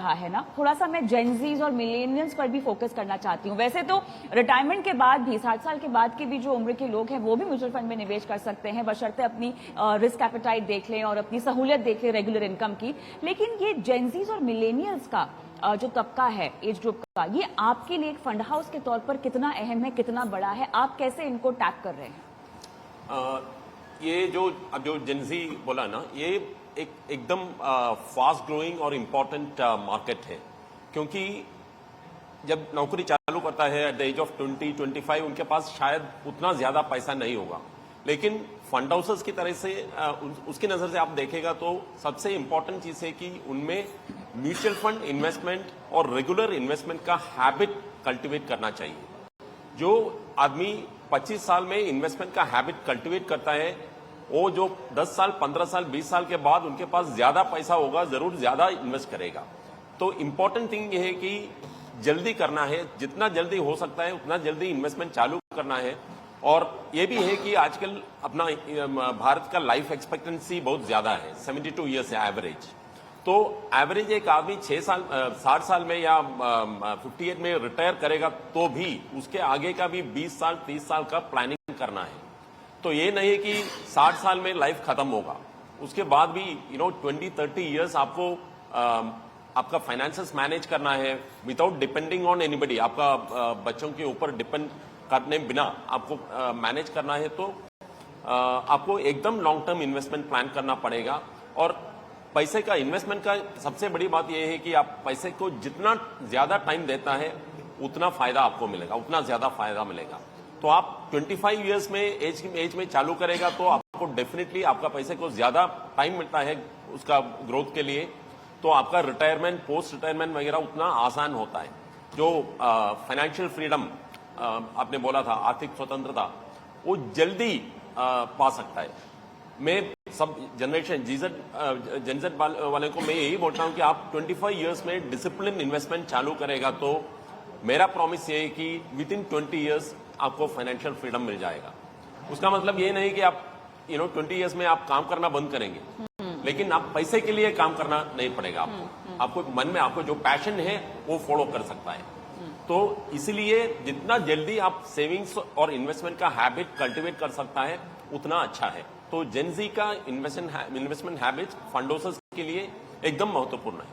रहा है ना, थोड़ा सा मैं जेनजीज और मिलेनियल्स पर भी फोकस करना चाहती हूँ। वैसे तो रिटायरमेंट के बाद भी 60 साल के बाद के भी जो उम्र के लोग हैं वो भी म्यूचुअल फंड में निवेश कर सकते हैं, बशर्ते अपनी रिस्क एपेटाइट देख लें और अपनी सहूलियत देख लें रेगुलर इनकम की। लेकिन ये जेनजीज और मिलेनियल्स का जो तबका है, एज ग्रुप का, ये आपके लिए एक फंड हाउस के तौर पर कितना अहम है, कितना बड़ा है, आप कैसे इनको टैप कर रहे हैं? ये जो जेनजी बोला ना, ये एकदम फास्ट ग्रोइंग और इम्पोर्टेंट मार्केट है, क्योंकि जब नौकरी चालू करता है एट द एज ऑफ 20-25 उनके पास शायद उतना ज्यादा पैसा नहीं होगा, लेकिन फंड हाउसेस की तरह से उसकी नजर से आप देखेगा तो सबसे इंपॉर्टेंट चीज है कि उनमें म्यूचुअल फंड इन्वेस्टमेंट और रेगुलर इन्वेस्टमेंट का हैबिट कल्टीवेट करना चाहिए। जो आदमी 25 साल में इन्वेस्टमेंट का हैबिट कल्टीवेट करता है, वो जो 10 साल 15 साल 20 साल के बाद उनके पास ज्यादा पैसा होगा, जरूर ज्यादा इन्वेस्ट करेगा। तो इंपॉर्टेंट थिंग ये है कि जल्दी करना है, जितना जल्दी हो सकता है उतना जल्दी इन्वेस्टमेंट चालू करना है। और ये भी है कि आजकल अपना भारत का लाइफ एक्सपेक्टेंसी बहुत ज्यादा है, 72 ईयर्स है एवरेज। तो एवरेज एक आदमी 60 साल में या 58 में रिटायर करेगा तो भी उसके आगे का भी 20 साल 30 साल का प्लानिंग करना है। तो ये नहीं है कि 60 साल में लाइफ खत्म होगा, उसके बाद भी 20-30 ईयर्स आपको आपका फाइनेंसेस मैनेज करना है विदाउट डिपेंडिंग ऑन एनीबडी। आपका बच्चों के ऊपर डिपेंड करने बिना आपको मैनेज करना है, तो आपको एकदम लॉन्ग टर्म इन्वेस्टमेंट प्लान करना पड़ेगा। और पैसे का इन्वेस्टमेंट का सबसे बड़ी बात यह है कि आप पैसे को जितना ज्यादा टाइम देता है उतना फायदा आपको मिलेगा, उतना ज्यादा फायदा मिलेगा। तो आप 25 ईयर्स में एज में चालू करेगा तो आपको डेफिनेटली आपका पैसे को ज्यादा टाइम मिलता है उसका ग्रोथ के लिए, तो आपका रिटायरमेंट पोस्ट रिटायरमेंट वगैरह उतना आसान होता है। जो फाइनेंशियल फ्रीडम आपने बोला था, आर्थिक स्वतंत्रता, वो जल्दी पा सकता है। मैं सब जनरेशन जेनजेड वाले को मैं यही बोलता हूं कि आप 25 ईयर्स में डिसिप्लिन इन्वेस्टमेंट चालू करेगा तो मेरा प्रॉमिस ये है कि विद इन 20 ईयर्स आपको फाइनेंशियल फ्रीडम मिल जाएगा। उसका मतलब ये नहीं कि आप 20 ईयर्स में आप काम करना बंद करेंगे, लेकिन आप पैसे के लिए काम करना नहीं पड़ेगा आपको मन में आपको जो पैशन है वो फॉलो कर सकता है। तो इसलिए जितना जल्दी आप सेविंग्स और इन्वेस्टमेंट का हैबिट कल्टीवेट कर सकता है उतना अच्छा है। तो जेनजी का इन्वेस्टमेंट हैबिट फंड हाउसेस के लिए एकदम महत्वपूर्ण है।